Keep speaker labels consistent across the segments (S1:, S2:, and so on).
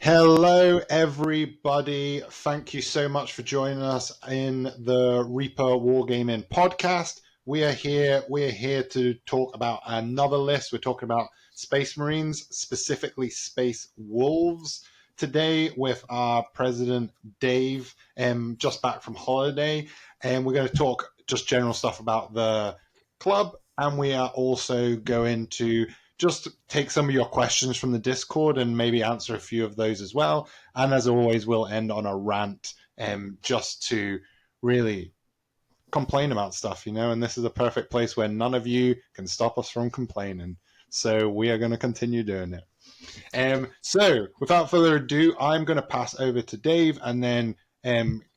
S1: Hello, everybody. Thank you so much for joining us in the Reaper Wargaming podcast. We are here to talk about another list. We're talking about Space Marines, specifically Space Wolves, today with our president, Dave, just back from holiday. And we're going to talk just general stuff about the club. And we are also going to just take some of your questions from the Discord and maybe answer a few of those as well. And as always, we'll end on a rant just to really complain about stuff, and this is a perfect place where none of you can stop us from complaining. So we are going to continue doing it. So without further ado, I'm going to pass over to Dave, and then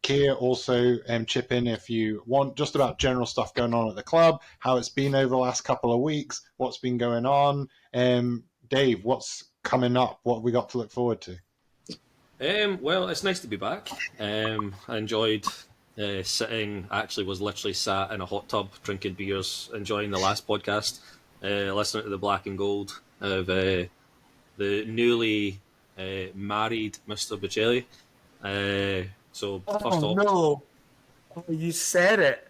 S1: Keir also chip in if you want, just about general stuff going on at the club, how it's been over the last couple of weeks, what's been going on. Dave, what's coming up? What have we got to look forward to?
S2: Well, it's nice to be back. I enjoyed sitting, actually was literally sat in a hot tub drinking beers, enjoying the last podcast, listening to the black and gold of the newly married Mr. Bocelli. First off...
S3: no! Oh, you said it!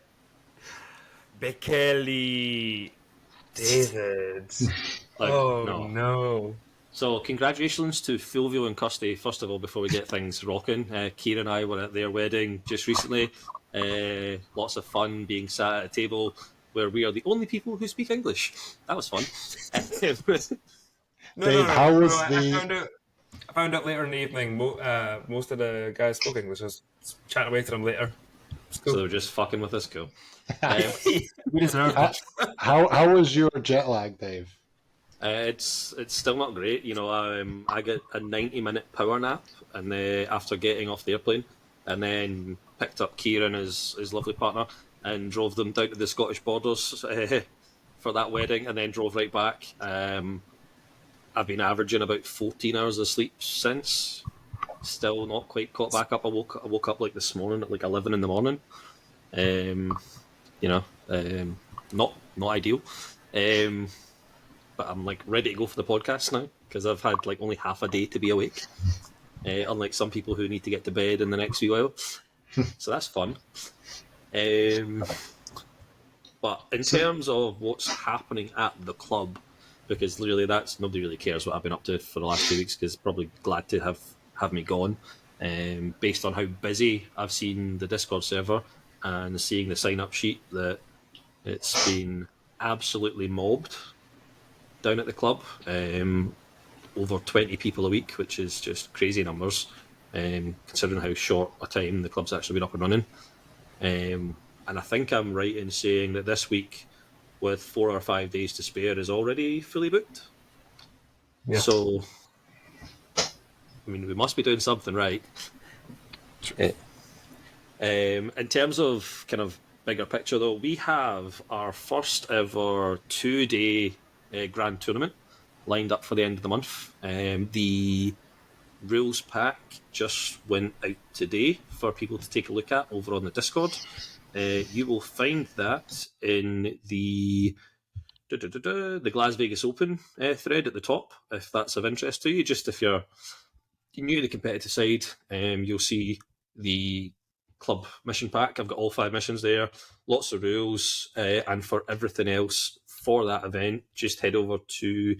S3: Bocelli! David! No.
S2: So, congratulations to Fulvio and Kirsty, first of all, before we get things rocking. Keir and I were at their wedding just recently. Lots of fun being sat at a table where we are the only people who speak English. That was fun.
S3: I found out later in the evening, most of the guys spoke English. I was chatting away to them later.
S2: Cool. So they're just fucking with us, cool.
S3: We deserve it.
S1: How was your jet lag, Dave?
S2: It's still not great. I get a 90-minute power nap, and after getting off the airplane, and then picked up Kieran, his lovely partner, and drove them down to the Scottish borders for that wedding, and then drove right back. I've been averaging about 14 hours of sleep since. Still not quite caught back up. I woke up like this morning at like 11 in the morning. Not ideal. But I'm like ready to go for the podcast now because I've had like only half a day to be awake. Unlike some people who need to get to bed in the next few hours. So that's fun. But in terms of what's happening at the club, because really nobody really cares what I've been up to for the last 2 weeks, because probably glad to have me gone. Based on how busy I've seen the Discord server and seeing the sign-up sheet, that it's been absolutely mobbed down at the club. Over 20 people a week, which is just crazy numbers, considering how short a time the club's actually been up and running. And I think I'm right in saying that this week, with 4 or 5 days to spare, is already fully booked. Yeah. So, we must be doing something right. In terms of kind of bigger picture, though, we have our first ever 2-day grand tournament lined up for the end of the month. The rules pack just went out today for people to take a look at over on the Discord. You will find that in the Las Vegas Open thread at the top, if that's of interest to you. Just if you're new to the competitive side, you'll see the club mission pack. I've got all 5 missions there, lots of rules, and for everything else for that event, just head over to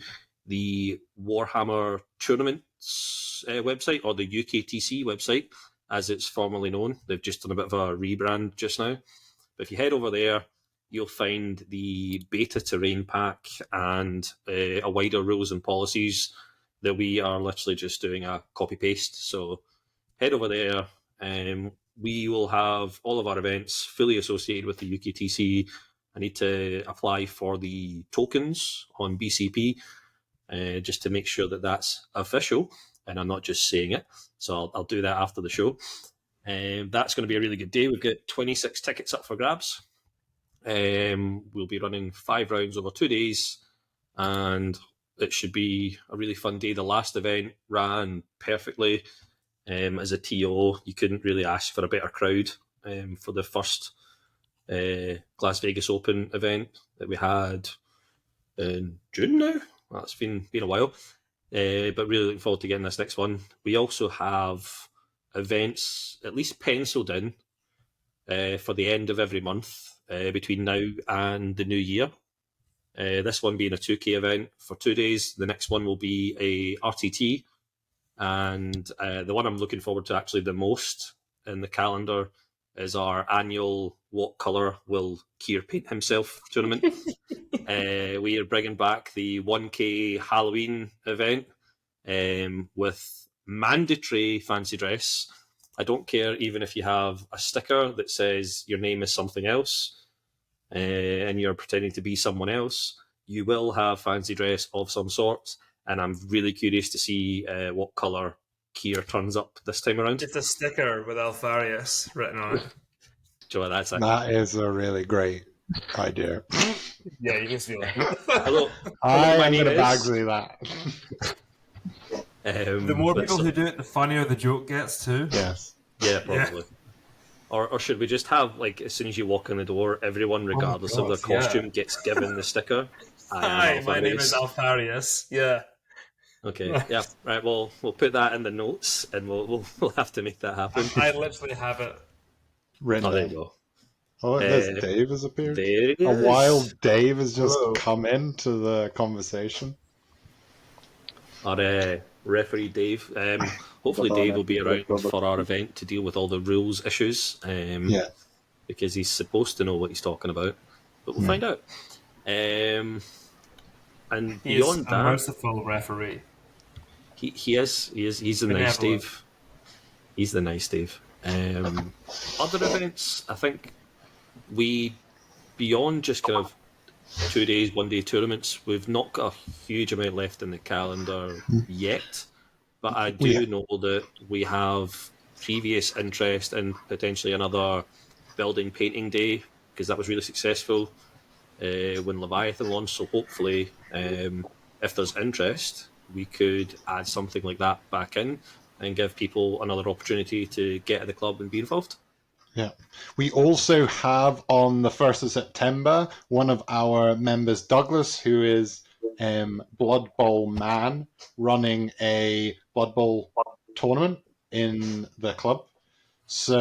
S2: the Warhammer Tournaments website, or the UKTC website, as it's formerly known. They've just done a bit of a rebrand just now. But if you head over there, you'll find the beta terrain pack and a wider rules and policies that we are literally just doing a copy-paste. So head over there. We will have all of our events fully associated with the UKTC. I need to apply for the tokens on BCP just to make sure that that's official and I'm not just saying it. So I'll do that after the show. That's going to be a really good day. We've got 26 tickets up for grabs. We'll be running 5 rounds over 2 days, and it should be a really fun day. The last event ran perfectly. As a TO, you couldn't really ask for a better crowd for the first Las Vegas Open event that we had in June now. Well, it's been a while. but really looking forward to getting this next one. We also have events at least penciled in for the end of every month between now and the new year. This one being a 2K event for 2 days. The next one will be a RTT, and the one I'm looking forward to actually the most in the calendar is our annual "What Colour Will Kier Paint Himself" tournament. We are bringing back the 1K Halloween event with mandatory fancy dress. I don't care even if you have a sticker that says your name is something else and you're pretending to be someone else. You will have fancy dress of some sort, and I'm really curious to see what colour Kier turns up this time around.
S3: It's a sticker with Alfarius written on it.
S2: Joe, that's a...
S1: That is a really great idea.
S3: Yeah, you can steal it.
S2: Hello,
S1: I'm
S2: my
S1: going
S2: name
S1: to
S2: is...
S1: Bagsy that.
S3: The more people
S2: so-
S3: who do it, the funnier the joke gets too.
S1: Yes.
S2: Yeah, probably. Or should we just have, like, as soon as you walk in the door, everyone, regardless of their
S3: God, yeah.
S2: costume, gets given the sticker?
S3: Hi, my name is Alfarius. Yeah.
S2: Okay, yeah, right. Well, we'll put that in the notes, and we'll have to make that happen.
S3: I literally have it.
S1: Written
S2: Oh, there
S1: down.
S2: you go.
S1: Oh, there's Dave has appeared.
S2: There it
S1: A
S2: is.
S1: wild Dave has just
S4: Hello.
S1: come into the conversation.
S2: Our referee Dave. Hopefully, Dave will be around for our event to deal with all the rules issues.
S1: Yeah.
S2: Because he's supposed to know what he's talking about, but we'll find out. And
S3: He is
S2: beyond
S3: a
S2: that,
S3: merciful referee.
S2: He's the nice
S3: Benevolent.
S2: Dave. He's the nice Dave. Other events, I think beyond just kind of 2 days, 1 day tournaments, we've not got a huge amount left in the calendar yet. But I do know that we have previous interest in potentially another building painting day, because that was really successful when Leviathan launched. So hopefully, if there's interest, we could add something like that back in and give people another opportunity to get at the club and be involved.
S1: Yeah. We also have on the 1st of September, one of our members, Douglas, who is Blood Bowl man, running a Blood Bowl tournament in the club. So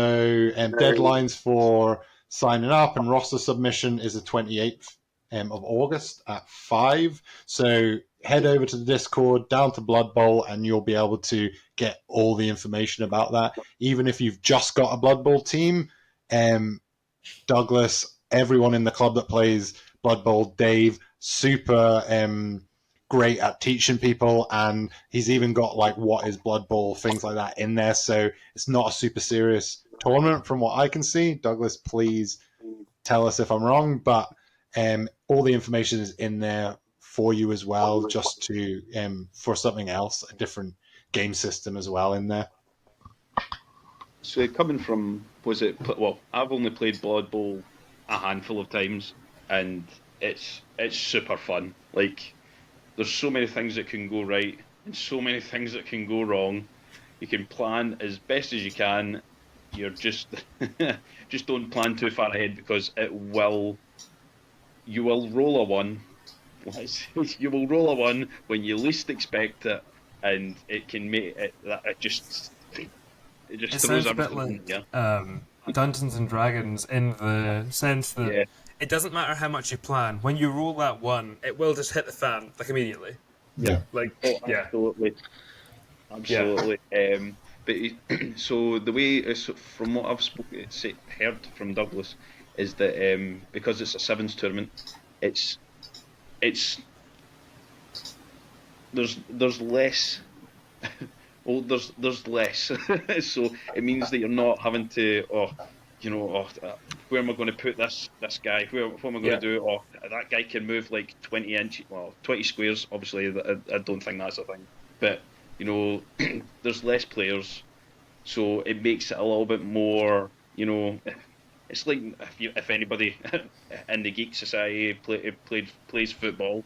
S1: deadlines for signing up and roster submission is the 28th of August at 5. So head over to the Discord, down to Blood Bowl, and you'll be able to get all the information about that. Even if you've just got a Blood Bowl team, Douglas, everyone in the club that plays Blood Bowl, Dave, super great at teaching people, and he's even got like what is Blood Bowl, things like that in there. So it's not a super serious tournament from what I can see. Douglas, please tell us if I'm wrong, but all the information is in there for you as well, just to for something else, a different game system as well in there.
S4: So coming from, I've only played Blood Bowl a handful of times, and it's super fun. Like, there's so many things that can go right and so many things that can go wrong. You can plan as best as you can. You're just don't plan too far ahead, because you will roll a 1. You will roll a 1 when you least expect it, and it can make it just
S3: It
S4: throws
S3: sounds a bit
S4: everything.
S3: like Dungeons and Dragons, in the sense that it doesn't matter how much you plan. When you roll that 1, it will just hit the fan, like, immediately.
S1: Yeah.
S3: Like,
S4: Absolutely. But so the way, from what I've heard from Douglas, is that because it's a sevens tournament, there's less. Well, there's less, so it means that you're not having to, where am I going to put this guy? What am I going to do? Oh, that guy can move like 20 squares. Obviously, I don't think that's a thing. But there's less players, so it makes it a little bit more. It's like if anybody in the Geek Society plays football.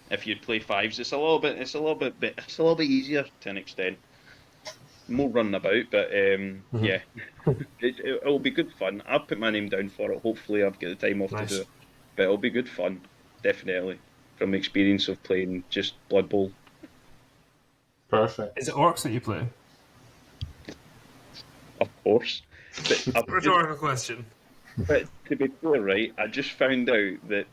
S4: If you play fives, it's a little bit easier to an extent. More running about, but yeah, it'll be good fun. I've put my name down for it. Hopefully, I've got the time off to do it, but it'll be good fun, definitely, from the experience of playing just Blood Bowl.
S1: Perfect.
S3: Is it orcs that you play?
S4: Of course. But
S3: Rhetorical question.
S4: But to be fair, right, I just found out that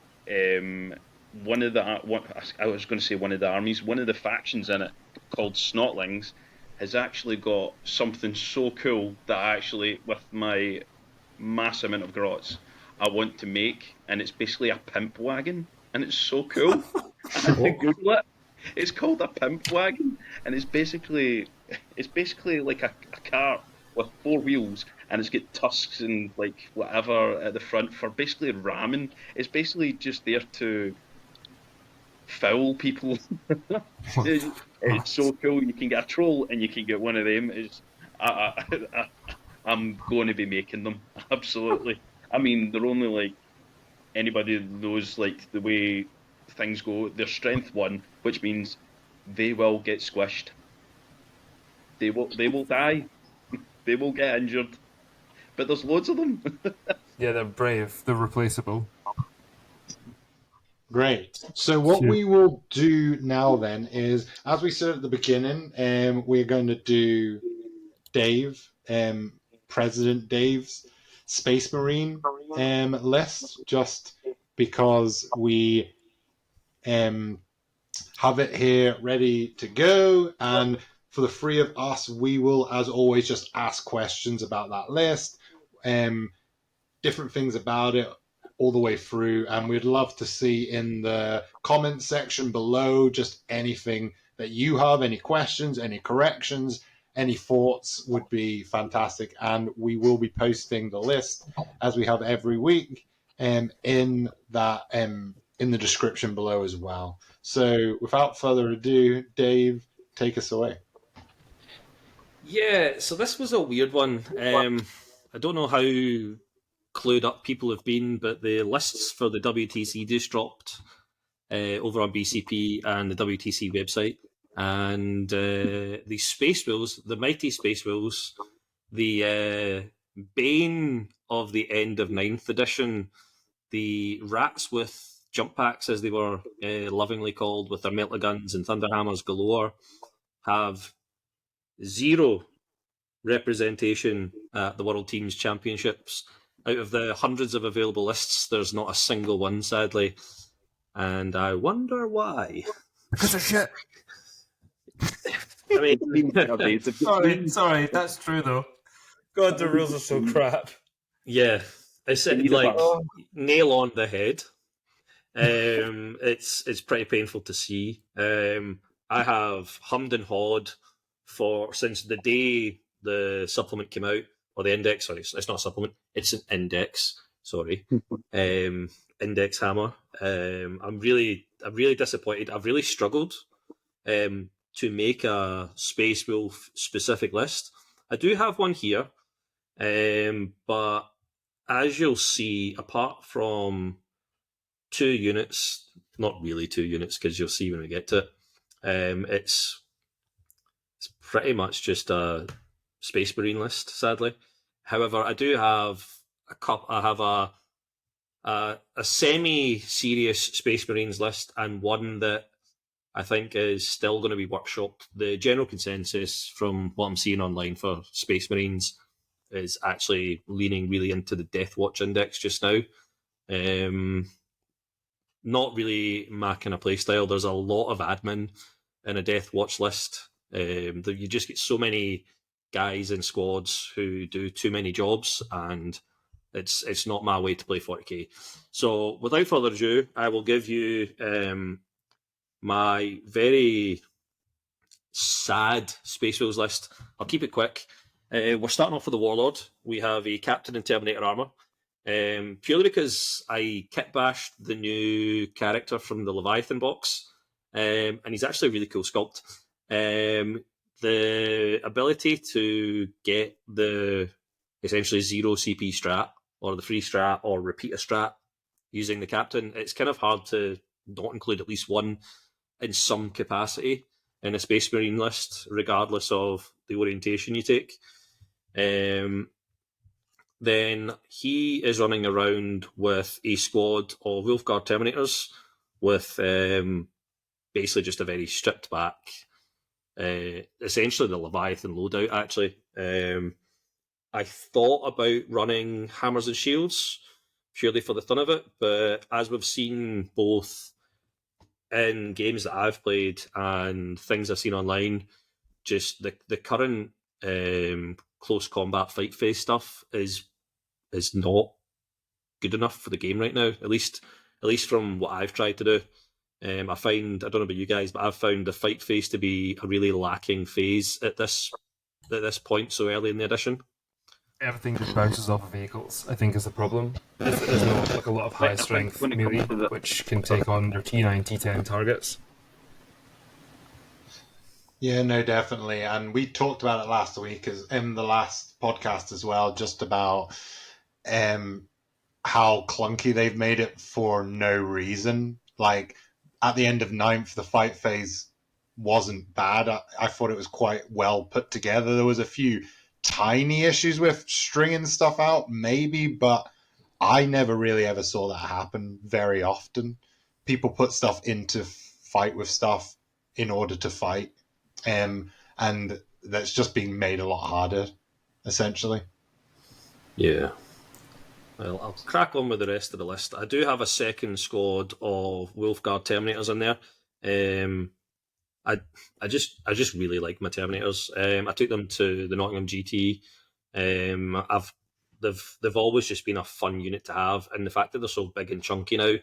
S4: one of the one of the armies, one of the factions in it called Snotlings, has actually got something so cool that I actually, with my mass amount of grots, I want to make, and it's basically a pimp wagon, and it's so cool. I had to Google it. It's called a pimp wagon, and it's basically like a cart with four wheels, and it's got tusks and like whatever at the front for basically ramming. It's basically just there to foul people. It's so cool. You can get a troll, and you can get one of them. I'm going to be making them absolutely. I mean, they're only like anybody knows like the way things go. They're strength 1, which means they will get squished. They will die. They will get injured. But there's loads of them.
S3: Yeah, they're brave. They're replaceable.
S1: Great. So what we will do now then is, as we said at the beginning, we're going to do Dave, President Dave's Space Marine list, just because we have it here ready to go. And for the three of us, we will, as always, just ask questions about that list, different things about it all the way through. And we'd love to see in the comment section below just anything that you have, any questions, any corrections, any thoughts would be fantastic. And we will be posting the list as we have every week in that in the description below as well. So without further ado, Dave, take us away.
S2: Yeah, so this was a weird one. I don't know how clued up people have been, but the lists for the WTC just dropped over on BCP and the WTC website. And the Space Wolves, the mighty Space Wolves, the bane of the end of 9th edition, the rats with jump packs, as they were lovingly called, with their melta guns and thunderhammers galore, have 0 representation at the World Teams Championships. Out of the hundreds of available lists, there's not a single one, sadly. And I wonder why.
S3: Because of shit.
S2: I mean,
S3: sorry, that's true though. God, the rules are so crap.
S2: Yeah, it's like nail on the head. It's pretty painful to see. I have hummed and hawed since the day the supplement came out, or the index. Sorry, it's not a supplement. It's an index. Sorry, index hammer. I'm really disappointed. I've really struggled to make a Space Wolf specific list. I do have one here, but as you'll see, apart from 2 units, not really 2 units because you'll see when we get to it, it's pretty much just a Space Marine list, sadly. However, I do have I have a semi-serious Space Marines list, and one that I think is still going to be workshopped. The general consensus from what I'm seeing online for Space Marines is actually leaning really into the Death Watch Index just now. Not really my kind of playstyle. There's a lot of admin in a Death Watch list. You just get so many guys in squads who do too many jobs, and it's not my way to play 40k. So without further ado, I will give you my very sad Space Wolves list. I'll keep it quick. We're starting off with the Warlord. We have a Captain in Terminator Armour. Purely because I kit bashed the new character from the Leviathan box, and he's actually a really cool sculpt. The ability to get the essentially 0 CP strat, or the free strat, or repeat a strat using the Captain, it's kind of hard to not include at least one in some capacity in a Space Marine list, regardless of the orientation you take. Then he is running around with a squad of Wolfguard Terminators with basically just a very stripped back essentially the Leviathan loadout, actually. I thought about running hammers and shields purely for the fun of it, but as we've seen both in games that I've played and things I've seen online, just the current close combat fight phase stuff is not good enough for the game right now. At least from what I've tried to do. I don't know about you guys, but I've found the fight phase to be a really lacking phase at this point so early in the edition.
S3: Everything just bounces off of vehicles, I think, is the problem. There's not like a lot of high strength melee which can take on their T9, T10 targets.
S1: Yeah, no, definitely. And we talked about it last week in the last podcast as well, just about how clunky they've made it for no reason. Like, at the end of 9th, the fight phase wasn't bad. I thought it was quite well put together. There was a few tiny issues with stringing stuff out, maybe, but I never really ever saw that happen very often. People put stuff into fight with stuff in order to fight, and that's just being made a lot harder, essentially.
S2: Yeah. Well, I'll crack on with the rest of the list. I do have a second squad of Wolfguard Terminators in there. I just really like my Terminators. I took them to the Nottingham GT. They've always just been a fun unit to have, and the fact that they're so big and chunky now,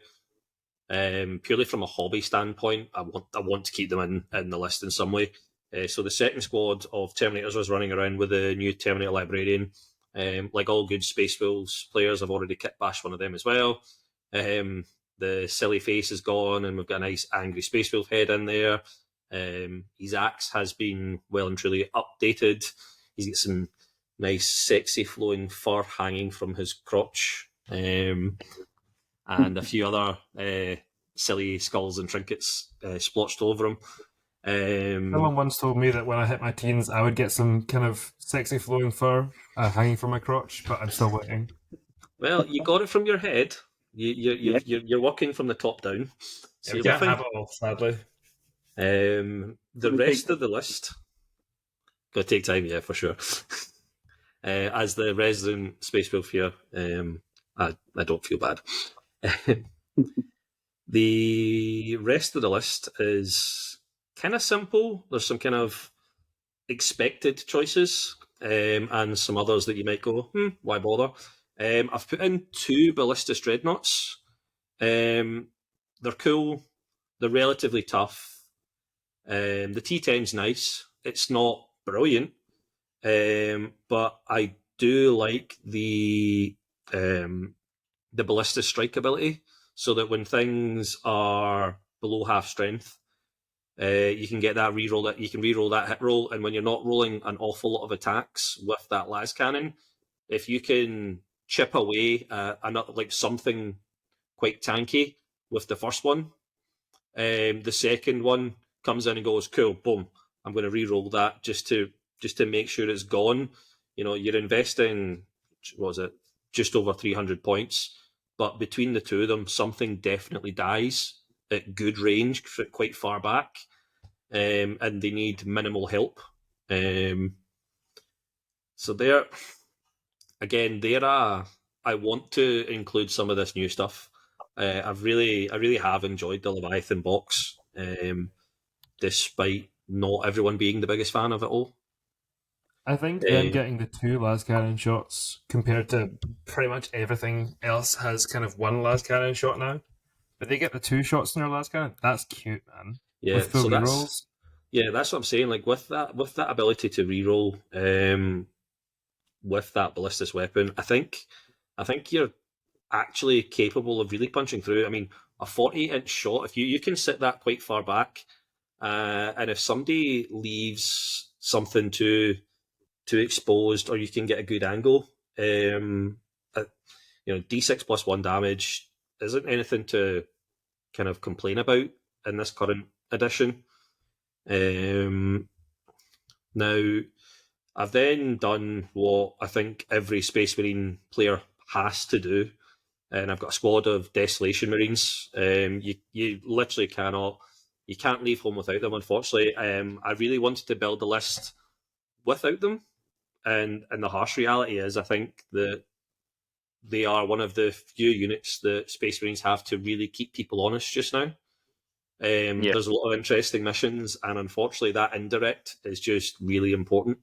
S2: purely from a hobby standpoint, I want to keep them in the list in some way. So the second squad of Terminators was running around with the new Terminator Librarian. Like all good Space Wolves players, I've already kit bashed one of them as well. The silly face is gone, and we've got a nice angry Space Wolf head in there. His axe has been well and truly updated. He's got some nice, sexy, flowing fur hanging from his crotch, and a few other silly skulls and trinkets splotched over him.
S3: Someone once told me that when I hit my teens, I would get some kind of sexy flowing fur hanging from my crotch, but I'm still waiting.
S2: Well, you got it from your head. You're working from the top down. So
S3: you can't have it all, sadly.
S2: The rest of the list got to take time, yeah, for sure. As the resident Space Wolf here, I don't feel bad. The rest of the list is kind of simple. There's some kind of expected choices, and some others that you might go, why bother? I've put in 2 Balistus Dreadnoughts. They're cool. They're relatively tough. The T10's nice. It's not brilliant, but I do like the ballistic strike ability, so that when things are below half strength, you can get that reroll. That you can reroll that hit roll, and when you're not rolling an awful lot of attacks with that las cannon, if you can chip away like something quite tanky with the first one, the second one comes in and goes, cool, boom, I'm going to re-roll that just to make sure it's gone. You know, you're investing, what was it, just over 300 points, but between the two of them, something definitely dies at good range, quite far back, and they need minimal help. So there, again, I want to include some of this new stuff. I really have enjoyed the Leviathan box, despite not everyone being the biggest fan of it all.
S3: I think them getting the 2 las cannon shots compared to pretty much everything else has kind of 1 las cannon shot now. But they get the 2 shots in their las cannon. That's cute, man.
S2: Yeah,
S3: with full
S2: so
S3: rerolls.
S2: that's what I'm saying. Like with that ability to reroll, with that ballistic weapon, I think you're actually capable of really punching through. I mean, a 48-inch shot, if you can sit that quite far back, and if somebody leaves something too exposed, or you can get a good angle, D6 plus 1 damage isn't anything to kind of complain about in this current edition. Now, I've then done what I think every Space Marine player has to do, and I've got a squad of Desolation Marines. You literally cannot you can't leave home without them, unfortunately. I really wanted to build a list without them, and the harsh reality is I think that they are one of the few units that Space Marines have to really keep people honest just now. There's a lot of interesting missions, and unfortunately that indirect is just really important.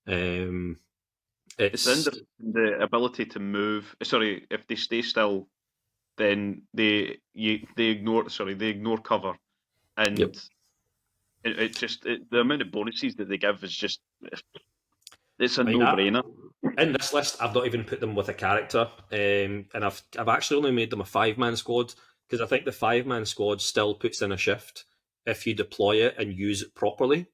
S2: It's
S4: the ability to move. Sorry, if they stay still, then they ignore cover, and
S2: Yep.
S4: the amount of bonuses that they give is just it's a
S2: I mean,
S4: no-brainer.
S2: In this list, I've not even put them with a character, and I've actually only made them a 5-man squad because I think the 5-man squad still puts in a shift if you deploy it and use it properly.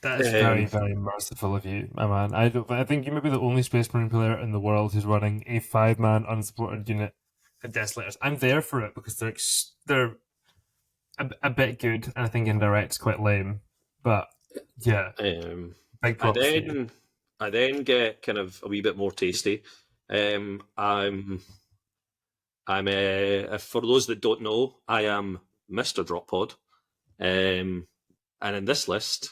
S3: That is very, very merciful of you, my man. I think you may be the only Space Marine player in the world who's running a 5-man unsupported unit at Desolators. I'm there for it because they're a bit good, and I think indirect's quite lame. But yeah, big props.
S2: I then get kind of a wee bit more tasty. I'm for those that don't know, I am Mr. Drop Pod, and in this list,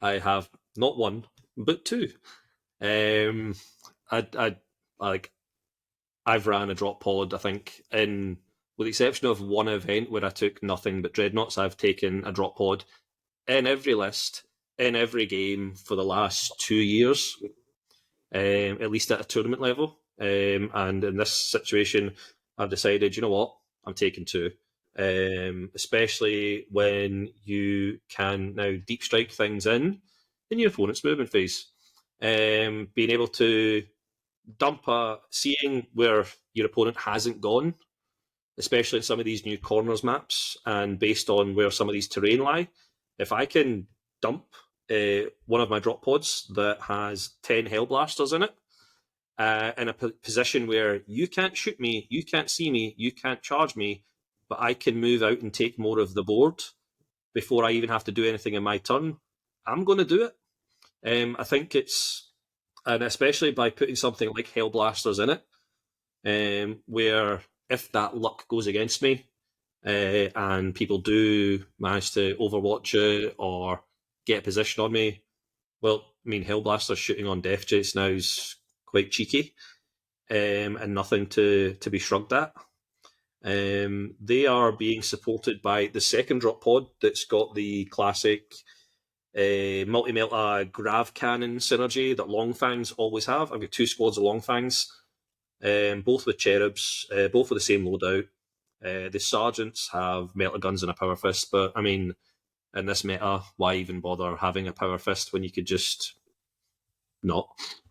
S2: I have not one but 2. I've ran a drop pod, I think, with the exception of one event where I took nothing but dreadnoughts. I've taken a drop pod in every list, in every game for the last 2 years, at least at a tournament level. And in this situation, I've decided, you know what, I'm taking 2. Especially when you can now deep strike things in your opponent's movement phase. Being able to seeing where your opponent hasn't gone, especially in some of these new corners maps, and based on where some of these terrain lie, if I can dump one of my drop pods that has 10 Helblasters in it, in a position where you can't shoot me, you can't see me, you can't charge me, but I can move out and take more of the board before I even have to do anything in my turn, I'm going to do it. I think and especially by putting something like Helblasters in it, where if that luck goes against me, and people do manage to overwatch it or get a position on me, well, I mean, Helblasters shooting on Death Jets now is quite cheeky, and nothing to be shrugged at. They are being supported by the second drop pod that's got the classic multi-melta grav cannon synergy that long fangs always have. I've got 2 squads of long fangs, both with cherubs, both with the same loadout. The sergeants have melta guns and a power fist, but I mean, in this meta, why even bother having a power fist when you could just not?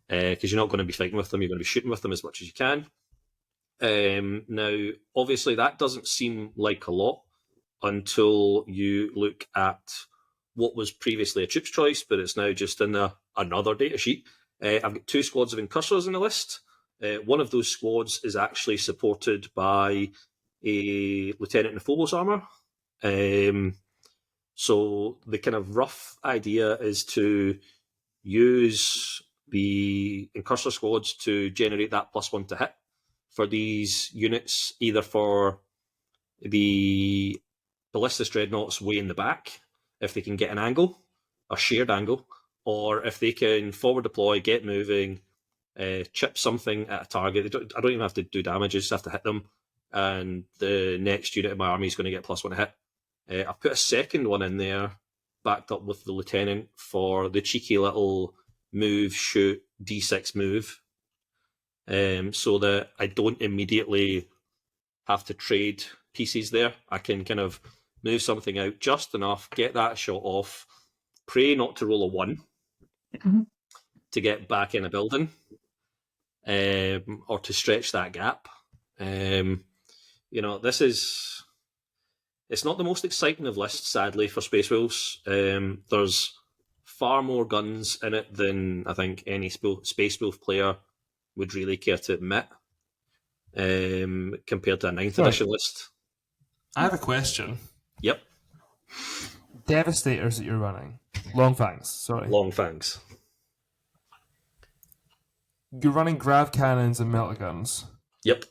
S2: Because you're not going to be fighting with them, you're going to be shooting with them as much as you can. Now, obviously, that doesn't seem like a lot until you look at what was previously a troops choice, but it's now just in another data sheet. I've got 2 squads of Incursors in the list. One of those squads is actually supported by a lieutenant in Phobos armour. So the kind of rough idea is to use the Incursor squads to generate that +1 to hit for these units, either for the Balistus Dreadnoughts way in the back, if they can get an angle, a shared angle, or if they can forward deploy, get moving, chip something at a target. I don't even have to do damage, I just have to hit them, and the next unit of my army is going to get +1 to hit. I've put a second one in there, backed up with the lieutenant for the cheeky little move, shoot, D6 move, so that I don't immediately have to trade pieces there. I can kind of move something out just enough, get that shot off, pray not to roll a 1 to get back in a building, or to stretch that gap. It's not the most exciting of lists, sadly, for Space Wolves. There's far more guns in it than I think any Space Wolf player would really care to admit, compared to a 9th edition list.
S3: I have a question.
S2: Yep.
S3: Devastators that you're running. Long fangs, sorry.
S2: Long fangs.
S3: You're running grav cannons and melta guns.
S2: Yep.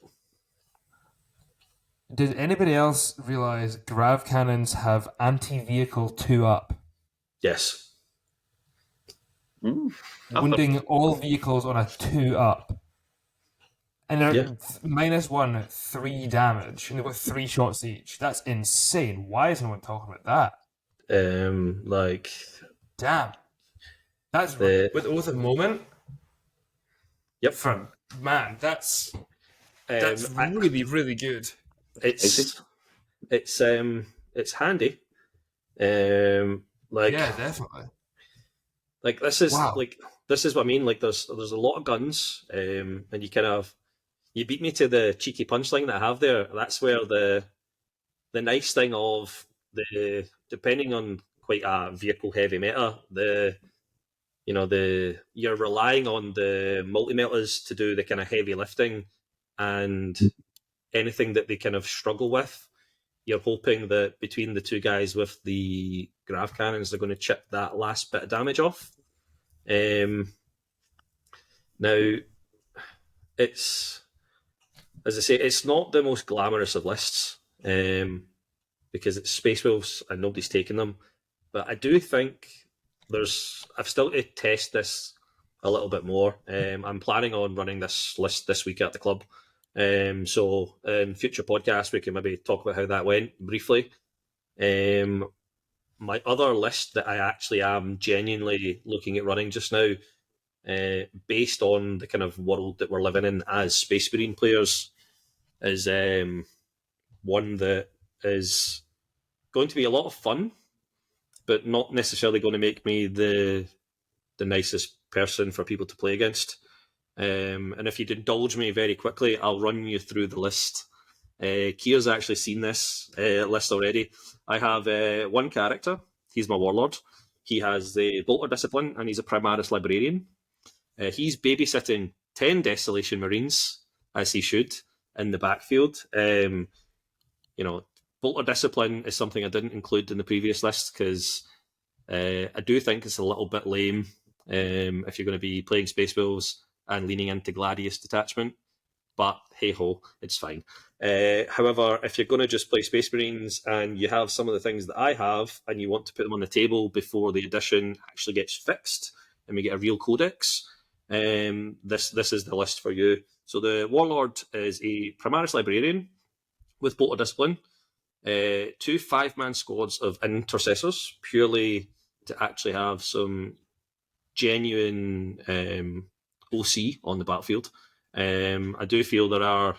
S3: Did anybody else realise grav cannons have anti-vehicle 2-up?
S2: Yes.
S3: Wounding all vehicles on a 2-up. And they're
S2: Yeah.
S3: -1, 3 damage, and they've got 3 shots each. That's insane. Why is no one talking about that?
S2: Like
S3: Damn. That's
S2: the
S3: with Oath of Moment.
S2: Yep.
S3: Man, that's
S2: I-
S3: really, really good.
S2: it's handy. Like
S3: Yeah, definitely.
S2: like this is
S3: Wow.
S2: this is what I mean. Like there's a lot of guns, and you beat me to the cheeky punchline that I have there. That's where the nice thing of the depending on quite a vehicle heavy meta, you're relying on the multi metas to do the kind of heavy lifting, and anything that they kind of struggle with, you're hoping that between the two guys with the grav cannons, they're going to chip that last bit of damage off. Now, it's, as I say, it's not the most glamorous of lists, because it's Space Wolves and nobody's taking them. But I do think I've still to test this a little bit more. I'm planning on running this list this week at the club. So in future podcasts, we can maybe talk about how that went briefly. My other list that I actually am genuinely looking at running just now, based on the kind of world that we're living in as Space Marine players, is one that is going to be a lot of fun, but not necessarily going to make me the nicest person for people to play against. And if you'd indulge me very quickly, I'll run you through the list. Kier's actually seen this list already. I have one character. He's my Warlord. He has the Bolter Discipline, and he's a Primaris Librarian. He's babysitting 10 Desolation Marines, as he should, in the backfield. Bolter Discipline is something I didn't include in the previous list because I do think it's a little bit lame if you're going to be playing Space Wolves and leaning into Gladius Detachment. But hey-ho, it's fine. However, if you're going to just play Space Marines and you have some of the things that I have and you want to put them on the table before the edition actually gets fixed and we get a real codex, this is the list for you. So the Warlord is a Primaris Librarian with Bolter Discipline, 2 5-man squads of Intercessors, purely to actually have some genuine OC on the battlefield. I do feel there are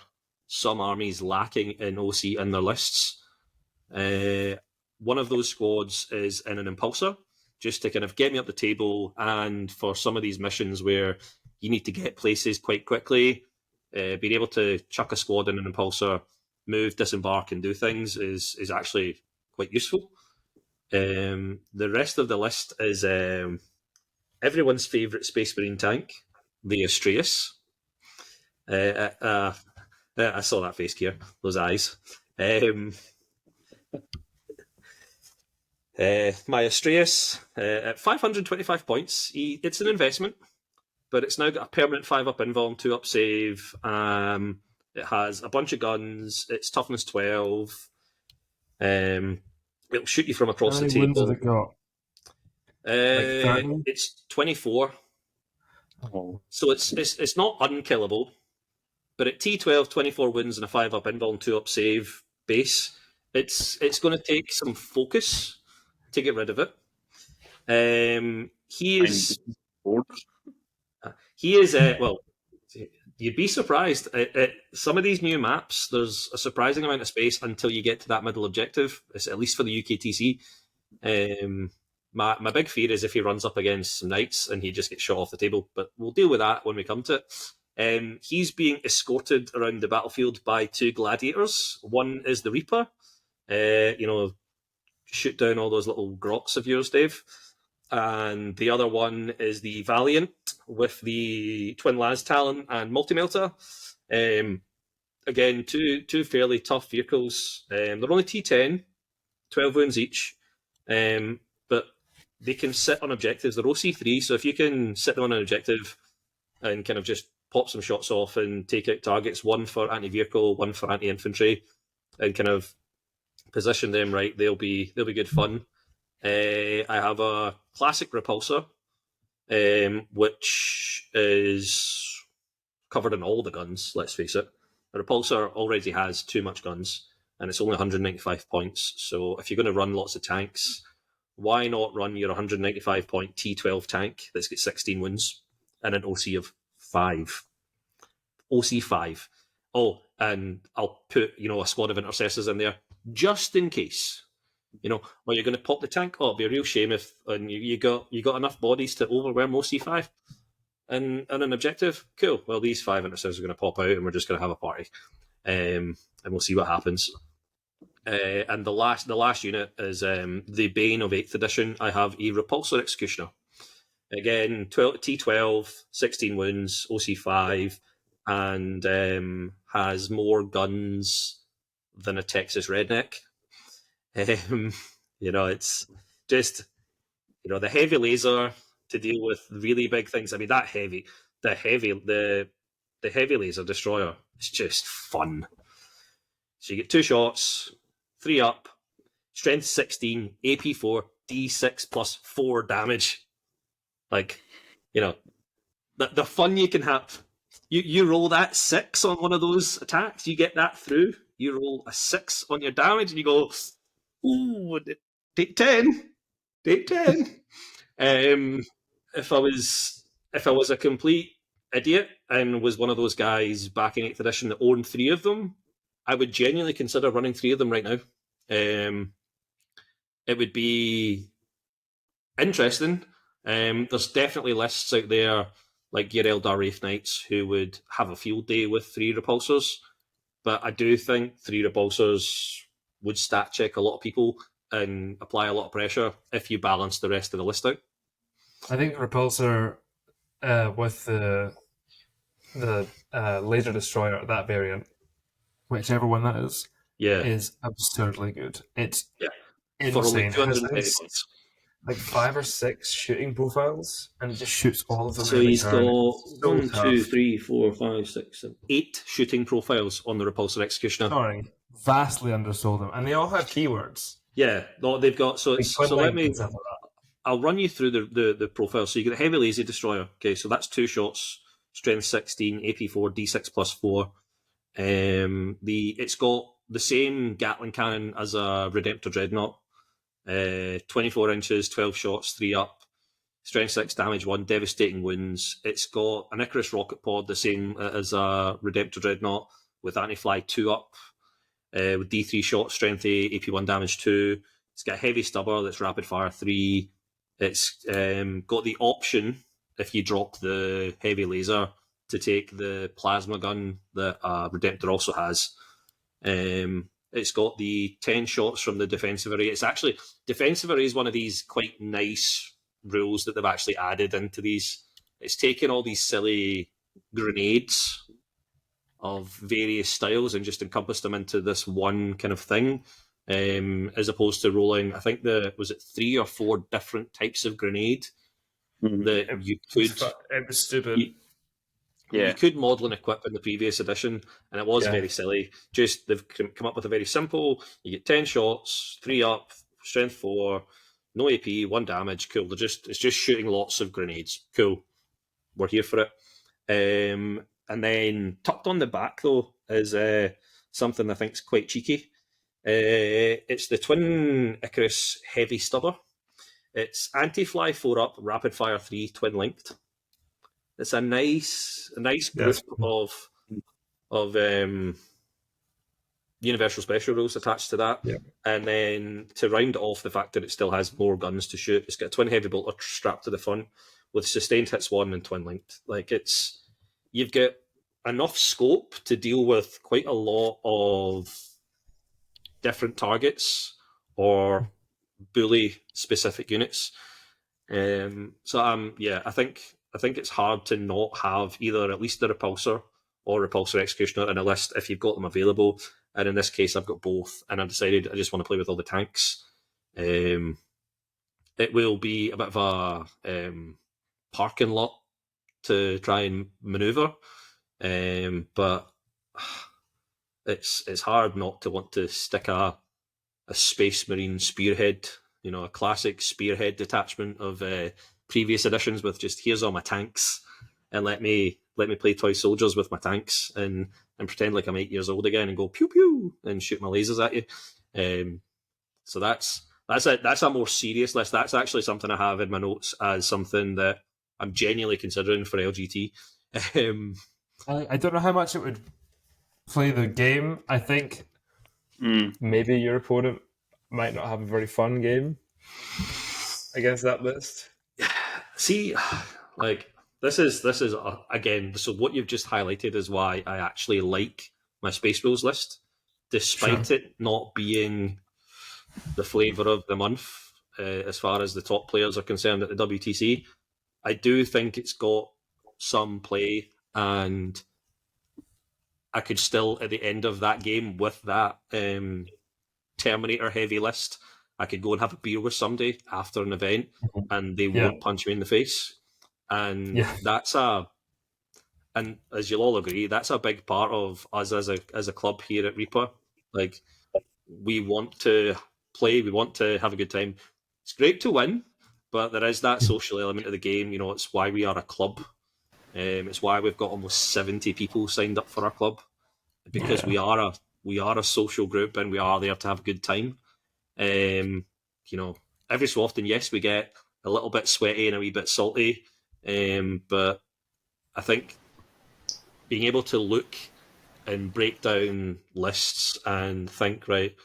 S2: some armies lacking in OC in their lists. One of those squads is in an Impulsor, just to kind of get me up the table, and for some of these missions where you need to get places quite quickly, being able to chuck a squad in an Impulsor, move, disembark, and do things is actually quite useful. The rest of the list is everyone's favourite Space Marine tank, the Astreus. I saw that face here, those eyes. My Astreus, at 525 points, it's an investment, but it's now got a permanent 5-up invuln, 2-up save. It has a bunch of guns. It's toughness 12. It'll shoot you from across the table.
S3: How many wins has it got?
S2: It's 24. Oh. So it's not unkillable, but at T12, 24 wins and a 5-up invuln, 2-up save base, it's going to take some focus to get rid of it. He is well, you'd be surprised. At some of these new maps, there's a surprising amount of space until you get to that middle objective, at least for the UKTC. My big fear is if he runs up against some knights and he just gets shot off the table, but we'll deal with that when we come to it. He's being escorted around the battlefield by 2 gladiators. One is the Reaper, shoot down all those little grots of yours, Dave. And the other one is the Valiant with the Twin Las Talon and Multi-Melta. Again, two fairly tough vehicles. They're only T10, 12 wounds each, but they can sit on objectives. They're OC3, so if you can sit them on an objective and kind of just pop some shots off and take out targets, one for anti-vehicle, one for anti-infantry, and kind of position them right, they'll be good fun. I have a classic repulsor, which is covered in all the guns. Let's face it, the repulsor already has too much guns, and it's only 195 points. So if you're going to run lots of tanks, why not run your 195 point T12 tank that's got 16 wounds and an OC of 5? OC 5. Oh, and I'll put, a squad of intercessors in there just in case. Or you're going to pop the tank. Oh, it'd be a real shame if you got enough bodies to overwhelm OC5 and an objective. Cool. Well, these 5 intercessors are going to pop out, and we're just going to have a party, and we'll see what happens. And the last unit is the Bane of 8th edition. I have a Repulsor Executioner. Again, T12, 16 wounds, OC5, and has more guns than a Texas redneck. It's just, the heavy laser to deal with really big things. I mean, the heavy laser destroyer is just fun. So you get 2 shots, 3 up, strength 16, AP4, D6 plus 4 damage. Like, the fun you can have. You roll that 6 on one of those attacks, you get that through, you roll a 6 on your damage, and you go, ooh, take 10. Take 10. If I was a complete idiot and was one of those guys back in 8th edition that owned 3 of them, I would genuinely consider running 3 of them right now. It would be interesting. There's definitely lists out there like your Eldar Wraith Knights who would have a field day with 3 repulsors, but I do think 3 repulsors would stat check a lot of people and apply a lot of pressure if you balance the rest of the list out.
S3: I think repulsor with the laser destroyer, that variant, whichever one that is absurdly good. It's insane.
S2: For only 280 points.
S3: Like 5 or 6 shooting profiles, and it just shoots all of them.
S2: So he's got 1, 2, 3, 4, 5, 6, 7, 8 shooting profiles on the Repulsor Executioner.
S3: Sorry, vastly undersold them, and they all have keywords.
S2: Yeah, they've got so let me. I'll run you through the profile. So you get the Heavy Laser Destroyer. Okay, so that's 2 shots, strength 16, AP4, D6 plus 4. It's got the same Gatling cannon as a Redemptor Dreadnought. 24 inches, 12 shots, 3 up, strength 6, damage 1, devastating wounds. It's got an Icarus rocket pod, the same as a Redemptor Dreadnought, with anti-fly 2 up, with D3 shots, strength 8, AP1 damage 2. It's got a heavy stubber that's rapid fire 3. It's got the option, if you drop the heavy laser, to take the plasma gun that Redemptor also has. It's got the 10 shots from the defensive array. It's actually, defensive array is one of these quite nice rules that they've actually added into these. It's taken all these silly grenades of various styles and just encompassed them into this one kind of thing, as opposed to rolling, I think was it 3 or 4 different types of grenade that you could...
S3: It was stupid.
S2: You could model and equip in the previous edition, and it was very silly. Just they've come up with a very simple. You get 10 shots, 3 up, strength 4, no AP, 1 damage. Cool. It's just shooting lots of grenades. Cool. We're here for it. And then tucked on the back though is something I think is quite cheeky. It's the Twin Icarus Heavy Stubber. It's anti-fly 4 up, rapid fire 3, twin linked. It's a nice group of universal special rules attached to that. Yeah. And then to round it off, the fact that it still has more guns to shoot, it's got a twin heavy bolter strapped to the front with sustained hits 1 and twin linked. Like you've got enough scope to deal with quite a lot of different targets or bully specific units. I think it's hard to not have either at least the Repulsor or Repulsor Executioner in a list if you've got them available. And in this case, I've got both, and I decided I just want to play with all the tanks. It will be a bit of a parking lot to try and manoeuvre, but it's hard not to want to stick a Space Marine spearhead, a classic spearhead detachment of previous editions with just here's all my tanks, and let me play toy soldiers with my tanks and pretend like I'm 8 years old again and go pew pew and shoot my lasers at you. So that's a more serious list. That's actually something I have in my notes as something that I'm genuinely considering for LGT.
S3: I don't know how much it would play the game. I think maybe your opponent might not have a very fun game against that list.
S2: See, like this is again. So what you've just highlighted is why I actually like my Space Rules list, despite it not being the flavour of the month as far as the top players are concerned at the WTC. I do think it's got some play, and I could still, at the end of that game with that Terminator heavy list, I could go and have a beer with somebody after an event, and they won't punch me in the face. And and as you'll all agree, that's a big part of us as a club here at Reaper. Like, we want to play, we want to have a good time. It's great to win, but there is that social element of the game. It's why we are a club. It's why we've got almost 70 people signed up for our club, because we are a social group and we are there to have a good time. Every so often, yes, we get a little bit sweaty and a wee bit salty, but I think being able to look and break down lists and think, right,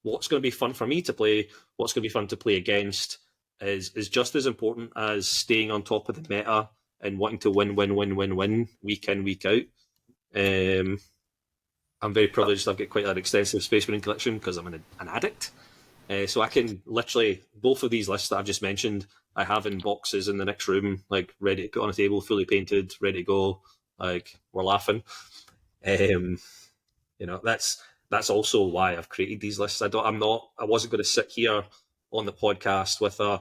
S2: what's going to be fun for me to play, what's going to be fun to play against, is just as important as staying on top of the meta and wanting to win week in, week out. I'm very privileged. I've got quite an extensive Space Marine collection because I'm an addict. So I can literally, both of these lists that I've just mentioned, I have in boxes in the next room, like ready to put on a table, fully painted, ready to go. Like, we're laughing. That's also why I've created these lists. I wasn't going to sit here on the podcast with I'm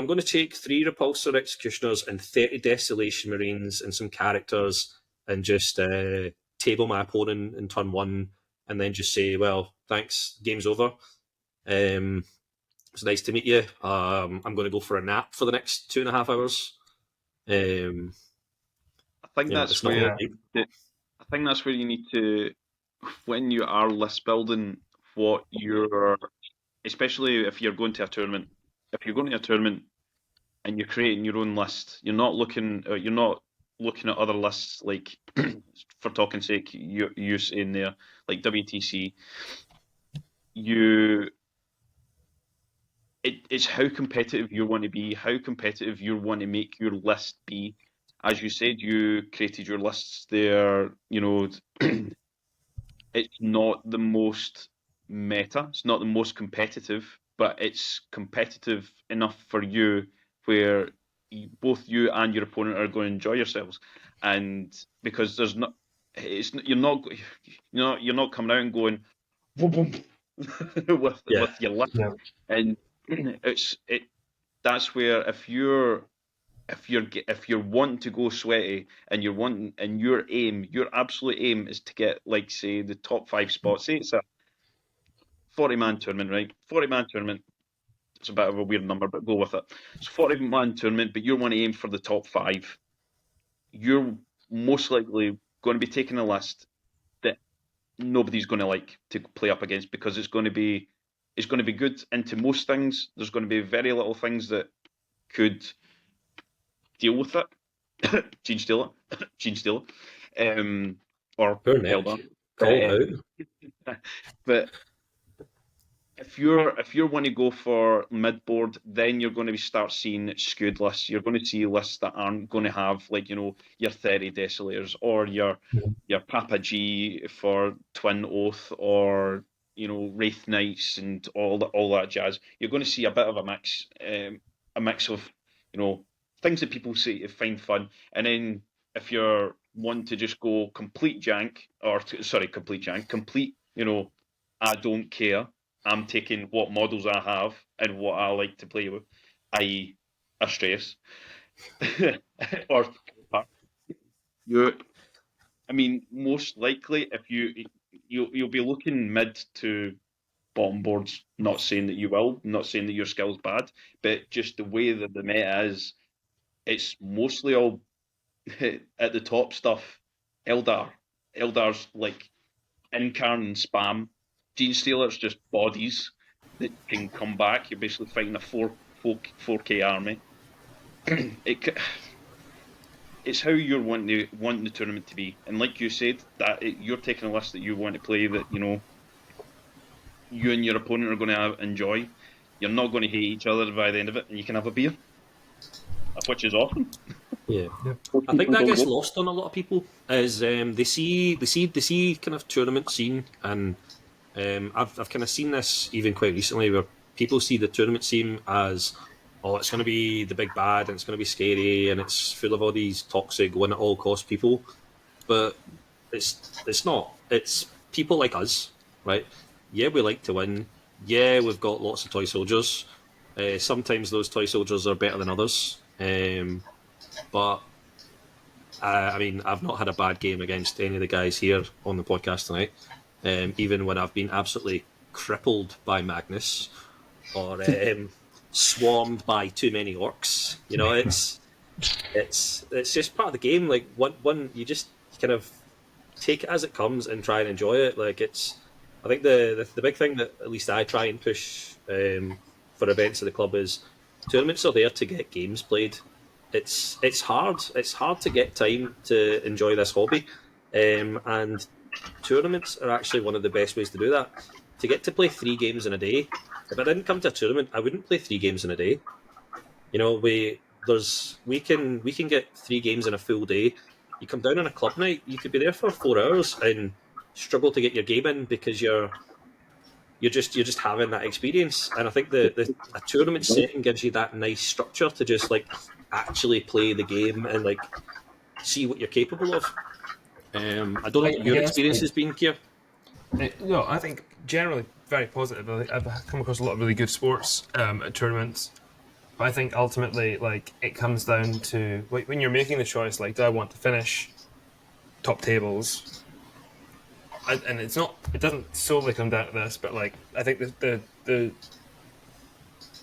S2: going to take 3 Repulsor Executioners and 30 Desolation Marines and some characters and just table my opponent in turn 1 and then just say, well, thanks, game's over. It's nice to meet you. I'm going to go for a nap for the next 2.5 hours.
S4: I think that's where you need to, when you are list building, what you're, especially if you're going to a tournament. If you're going to a tournament and you're creating your own list, you're not looking at other lists, like for talking sake, you in there like WTC. It's how competitive you want to be, how competitive you want to make your list be. As you said, you created your lists there. It's not the most meta, it's not the most competitive, but it's competitive enough for you where both you and your opponent are going to enjoy yourselves. And because you're not coming out and going boom, boom, with your list. And that's where if you're wanting to go sweaty and your absolute aim is to get, like, say, the top 5 spots. Say it's a 40-man tournament, right? 40-man tournament. It's a bit of a weird number, but go with it. It's a 40-man tournament, but you want to aim for the top 5. You're most likely going to be taking a list that nobody's going to like to play up against, because it's going to be good into most things. There's going to be very little things that could deal with it. Gene Stealer. Or Hellbound. But if you want to go for mid board, then you're going to start seeing skewed lists. You're going to see lists that aren't going to have, like, your 30 Desolators or your Papa G for Twin Oath, or Wraith Knights and all that jazz. You're going to see a bit of a mix of things that people find fun, and then if you're wanting to just go complete, I don't care. I'm taking what models I have and what I like to play with, i.e. Astreus. Or most likely, if you'll be looking mid to bottom boards. Not saying that you will, not saying that your skill's bad, but just the way that the meta is, it's mostly all at the top stuff. Eldar's like incarn and spam. Gene Stealer's just bodies that can come back. You're basically fighting a 4K army. It's how you're wanting the tournament to be, and like you said, you're taking a list that you want to play that you and your opponent are going to enjoy. You're not going to hate each other by the end of it, and you can have a beer, which is awesome.
S2: Yeah, I think that gets lost on a lot of people. Is they see kind of tournament scene, and I've kind of seen this even quite recently, where people see the tournament scene as, oh, it's going to be the big bad, and it's going to be scary, and it's full of all these toxic win at all cost people. But it's not. It's people like us, right? Yeah, we like to win. Yeah, we've got lots of toy soldiers. Sometimes those toy soldiers are better than others. But I mean, I've not had a bad game against any of the guys here on the podcast tonight. Even when I've been absolutely crippled by Magnus or swarmed by too many orcs. It's just part of the game. Like one you just kind of take it as it comes and try and enjoy it. I think the big thing that at least I try and push for events of the club is tournaments are there to get games played. It's hard to get time to enjoy this hobby, and tournaments are actually one of the best ways to do that. To get to play 3 games in a day. If I didn't come to a tournament, I wouldn't play 3 games in a day. We can get 3 games in a full day. You come down on a club night, you could be there for 4 hours and struggle to get your game in because you're just having that experience. And I think a tournament setting gives you that nice structure to just actually play the game and see what you're capable of. I don't know what your experience has been, Kier.
S3: No, I think generally very positive. I've come across a lot of really good sports at tournaments. But I think ultimately, it comes down to when you're making the choice, do I want to finish top tables? And it doesn't solely come down to this, but I think the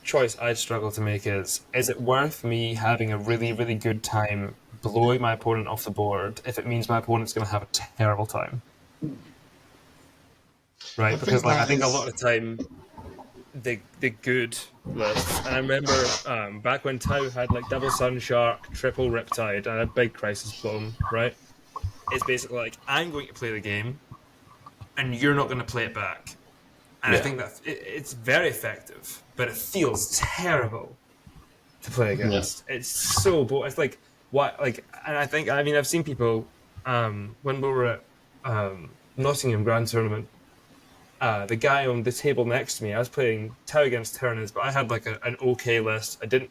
S3: choice I'd struggle to make is it worth me having a really, really good time blowing my opponent off the board if it means my opponent's going to have a terrible time? Right, because I think a lot of the time the good lists, and I remember back when Tau had double Sun Shark, triple Riptide, and a big Crisis Blown, right? It's basically I'm going to play the game, and you're not going to play it back. And I think that it's very effective, but it feels terrible to play against. Yeah. It's so boring. It's and I've seen people when we were at Nottingham Grand Tournament. The guy on the table next to me, I was playing Tau against Terminators, but I had an okay list. I didn't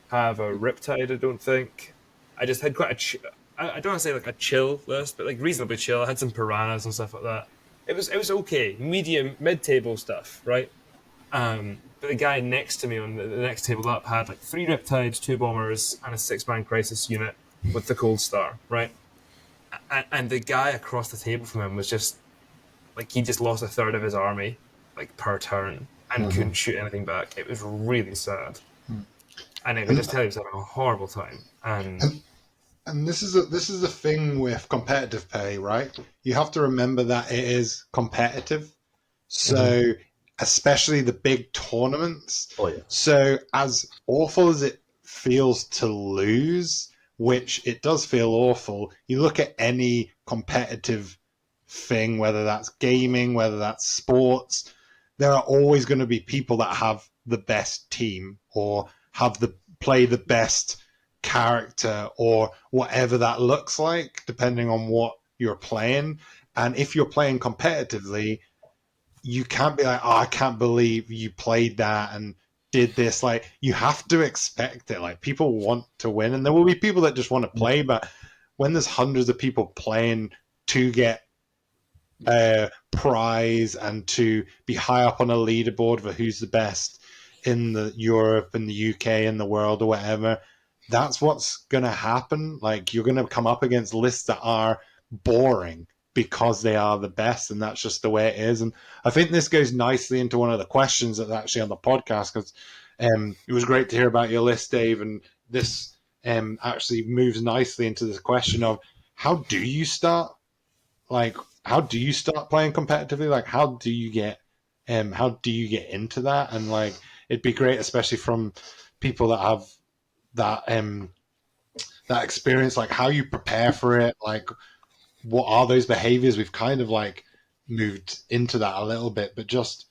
S3: have a Riptide, I don't think. I just had quite I don't want to say a chill list, but reasonably chill. I had some piranhas and stuff like that. It was okay, mid-table stuff, right? But the guy next to me on the next table up had 3 Riptides, 2 Bombers, and a 6-man Crisis unit with the Cold Star, right? And the guy across the table from him was just he just lost a third of his army per turn and couldn't shoot anything back. It was really sad, and I could just tell he was having a horrible time.
S1: And this is the thing with competitive play, right? You have to remember that it is competitive. So especially the big tournaments.
S2: Oh, yeah.
S1: So as awful as it feels to lose, which it does feel awful, you look at any competitive thing, whether that's gaming, whether that's sports, there are always going to be people that have the best team or play the best character or whatever that looks like, depending on what you're playing. And if you're playing competitively, you can't be I can't believe you played that and did this. You have to expect it. People want to win, and there will be people that just want to play, but when there's hundreds of people playing to get prize and to be high up on a leaderboard for who's the best in the Europe and the UK and the world or whatever, that's what's going to happen. You're going to come up against lists that are boring because they are the best, and that's just the way it is. And I think this goes nicely into one of the questions that's actually on the podcast, because it was great to hear about your list, Dave, and this actually moves nicely into this question of how do you start? Like, how do you start playing competitively? Like, how do you get into that? And like, it'd be great, especially from people that have that that experience, like how you prepare for it, like what are those behaviors? We've kind of like moved into that a little bit, but just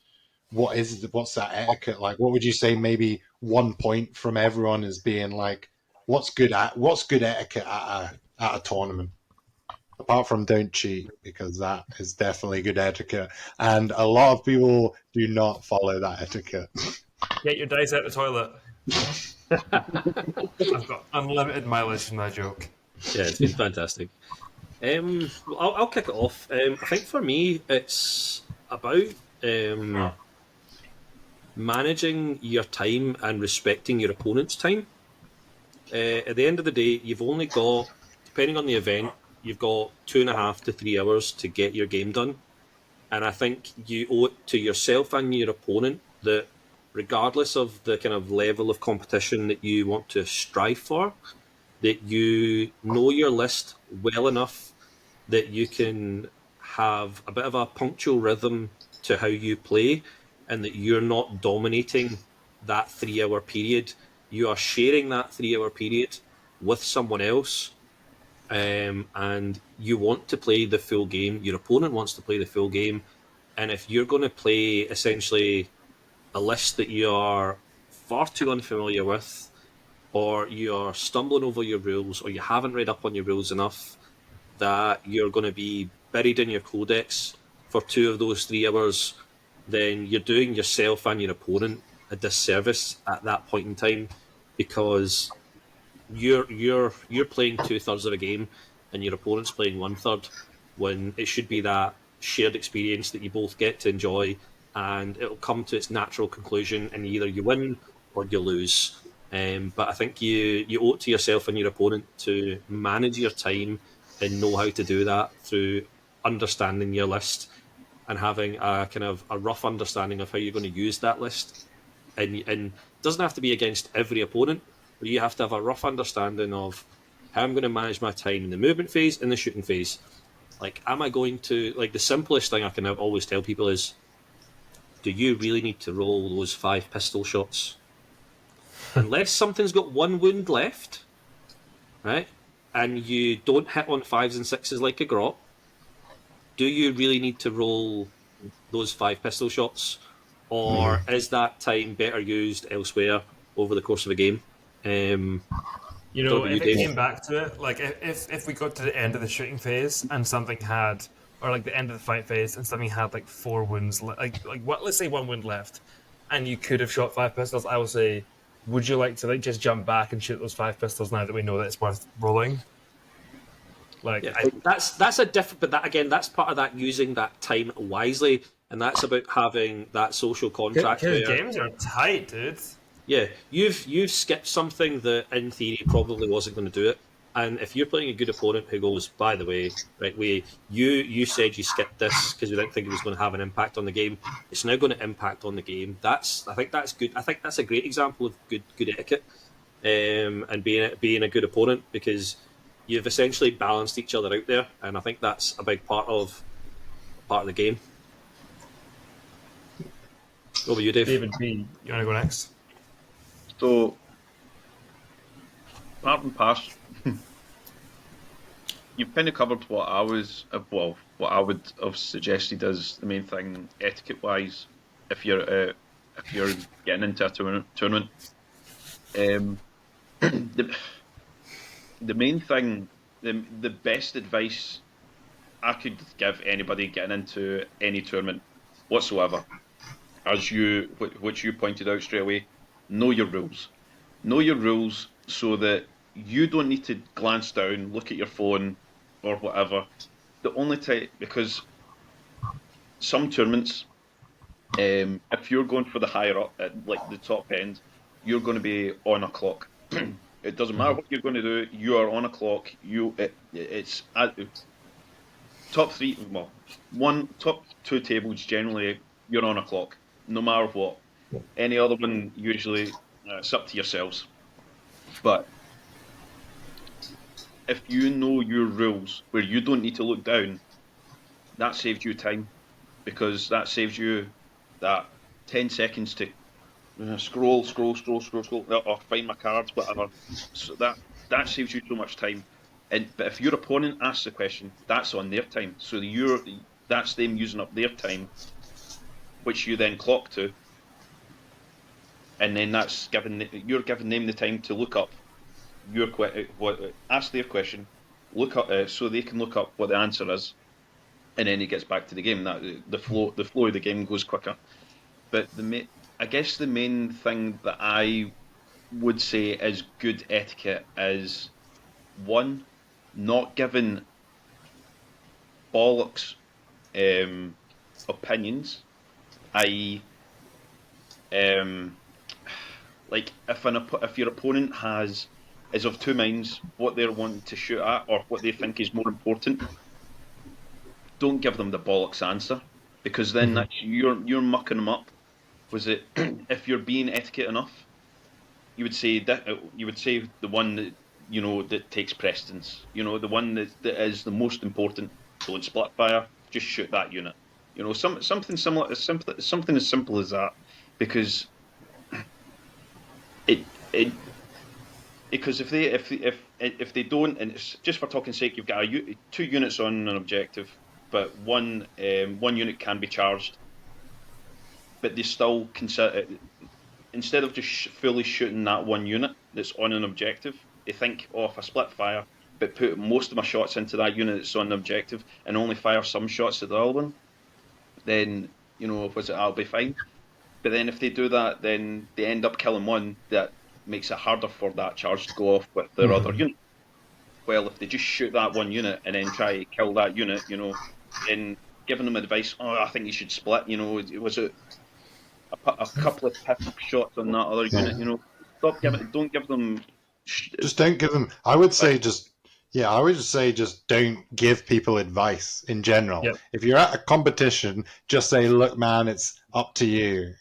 S1: what's that etiquette like? What would you say maybe 1 point from everyone is being like, what's good etiquette at a tournament? Apart from don't cheat, because that is definitely good etiquette, and a lot of people do not follow that etiquette.
S3: Get your dice out the toilet. I've got unlimited mileage from that joke.
S2: Yeah, it's been fantastic. I'll kick it off. I think for me, it's about managing your time and respecting your opponent's time. At the end of the day, you've only got, depending on the event, you've got 2.5 to 3 hours to get your game done. And I think you owe it to yourself and your opponent that regardless of the kind of level of competition that you want to strive for, that you know your list well enough that you can have a bit of a punctual rhythm to how you play, and that you're not dominating that 3-hour period. You are sharing that 3-hour period with someone else, and you want to play the full game. Your opponent wants to play the full game, and if you're going to play essentially a list that you are far too unfamiliar with, or you're stumbling over your rules, or you haven't read up on your rules enough, that you're going to be buried in your codex for 2 of those 3 hours, then you're doing yourself and your opponent a disservice at that point in time, because you're playing 2/3 of a game and your opponent's playing 1/3, when it should be that shared experience that you both get to enjoy, and it'll come to its natural conclusion, and either you win or you lose. But I think you owe it to yourself and your opponent to manage your time and know how to do that through understanding your list and having a kind of a rough understanding of how you're going to use that list. And it doesn't have to be against every opponent, but you have to have a rough understanding of how I'm going to manage my time in the movement phase and the shooting phase. Like, am I going to, like, the simplest thing I can always tell people is, do you really need to roll those 5 pistol shots? Unless something's got 1 wound left, right, and you don't hit on 5s and 6s like a grot, do you really need to roll those 5 pistol shots? Or is that time better used elsewhere over the course of a game?
S3: You know, if it came back to it, like if we got to the end of the shooting phase and something had, or like the end of the fight phase and something had like 4 wounds, like what? Let's say 1 wound left, and you could have shot 5 pistols. I will say, would you like to like just jump back and shoot those 5 pistols now that we know that it's worth rolling? Like, yeah,
S2: that's a different, but that again, that's part of that using that time wisely, and that's about having that social contract.
S3: Because games are tight, dude.
S2: Yeah, you've skipped something that in theory probably wasn't going to do it, and if you're playing a good opponent who goes, by the way, right, you said you skipped this because we didn't think it was going to have an impact on the game. It's now going to impact on the game. I think that's good. I think that's a great example of good etiquette, and being a good opponent, because you've essentially balanced each other out there, and I think that's a big part of the game. Over you, Dave.
S3: David B, you want to go next?
S4: So, part and pass. You've kind of covered what I would have suggested as the main thing, etiquette-wise, if you're getting into a tournament. The main thing, the best advice I could give anybody getting into any tournament whatsoever, which you pointed out straight away, know your rules. Know your rules so that you don't need to glance down, look at your phone or whatever. The only time, because some tournaments, if you're going for the higher up, at like the top end, you're going to be on a clock. It doesn't matter what you're going to do. You are on a clock. top three, well, top two tables generally you're on a clock, no matter what. Any other one usually it's up to yourselves. But if you know your rules where you don't need to look down, that saves you time, because that saves you that 10 seconds to scroll, or find my cards, whatever. So that saves you so much time. But if your opponent asks a question, that's on their time. So that's them using up their time, which you then clock to, and then you're giving them the time to look up ask their question, look up so they can look up what the answer is, and then it gets back to the game. That the flow of the game goes quicker. But I guess the main thing that I would say is good etiquette is, one, not giving bollocks opinions, i.e., like if your opponent is of two minds what they're wanting to shoot at or what they think is more important, don't give them the bollocks answer, because then that's you're mucking them up. If you're being etiquette enough, you would say the one that that takes precedence. The one that is the most important. Don't split fire. Just shoot that unit. Something similar, something as simple as that, because because if they don't, and it's just for talking sake, you've got two units on an objective, but one unit can be charged, but they still consider, instead of just fully shooting that one unit that's on an objective, they think, oh, if I split fire, but put most of my shots into that unit that's on the objective and only fire some shots at the other one, then I'll be fine. But then if they do that, then they end up killing one that makes it harder for that charge to go off with their other unit. Well, if they just shoot that one unit and then try to kill that unit, and giving them advice, oh, I think you should split, was it a couple of shots on that other unit, don't give them...
S1: Just don't give them... I would just say just don't give people advice in general.
S3: Yep.
S1: If you're at a competition, just say, look, man, it's up to you.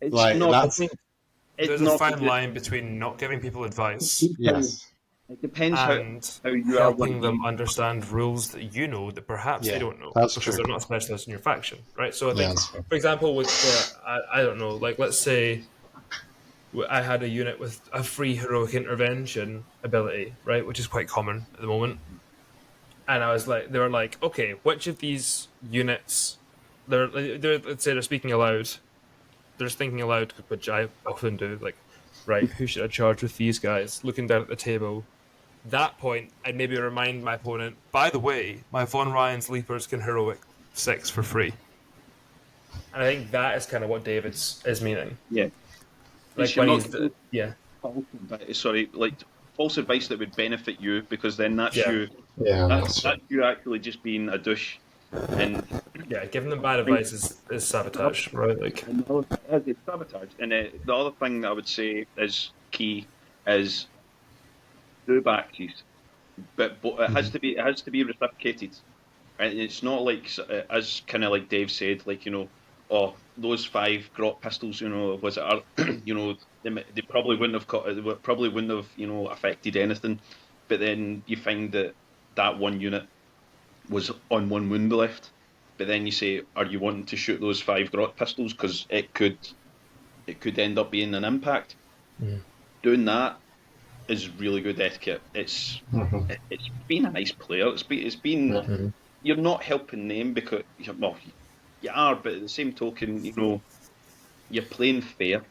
S3: There's a fine line between not giving people advice.
S1: Yes.
S4: It depends
S3: and
S4: how you
S3: helping them understand rules that that perhaps they don't know,
S1: that's
S3: because
S1: true.
S3: they're not specialists in your faction, right? So I think, for example, with I don't know, like let's say I had a unit with a free heroic intervention ability, right, which is quite common at the moment, and they were like, okay, which of these units, let's say they're speaking aloud. They're just thinking aloud, which I often do, like, right, who should I charge with these guys? Looking down at the table. That point, I'd maybe remind my opponent, by the way, my Von Ryan's Leapers can heroic 6 for free. And I think that is kind of what David's is meaning.
S4: Yeah.
S3: Like when he's... Yeah.
S4: Sorry, like, false advice that would benefit you, because then that's you...
S1: Yeah,
S4: that's you actually just being a douche. And
S3: giving them bad advice is sabotage, right? Like,
S4: it's sabotage. And the other thing I would say is key is do backseas, but it has to be reciprocated. And it's not like, as kind of like Dave said, like oh, those 5 grot pistols, was it they probably wouldn't have affected anything, but then you find that one unit was on 1 wound left, but then you say, are you wanting to shoot those 5 grot pistols, because it could end up being an impact. Doing that is really good etiquette. It's being a nice player. It's been you're not helping them, because you are, but at the same token, you're playing fair.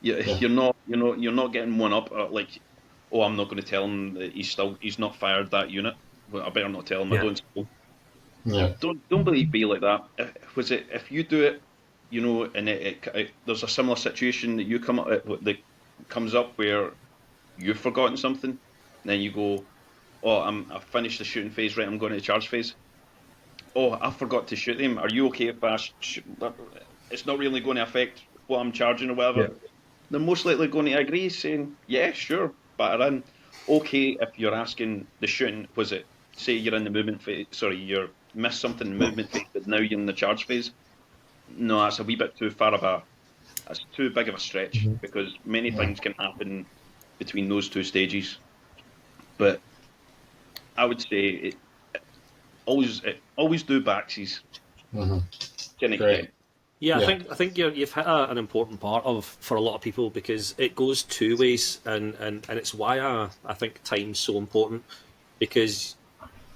S4: You're not getting one up, like, oh, I'm not going to tell him that he's not fired that unit. Well, I better not tell him. I don't.
S1: Yeah.
S4: Don't be like that. If you do it, and there's a similar situation that you that comes up where you've forgotten something, and then you go, oh, I've finished the shooting phase, right? I'm going to the charge phase. Oh, I forgot to shoot them. Are you okay if I it's not really going to affect what I'm charging or whatever? Yeah. They're most likely going to agree, saying, yeah, sure, batter in. Okay, if you're asking the shooting, say you're in the movement phase, sorry, you're missed something in movement phase, but now you're in the charge phase. No, that's a wee bit too far of that's too big of a stretch, because many things can happen between those two stages. But I would say always do backsies.
S1: Great.
S2: Yeah, I think you've hit an important part for a lot of people, because it goes two ways, and it's why I think time's so important, because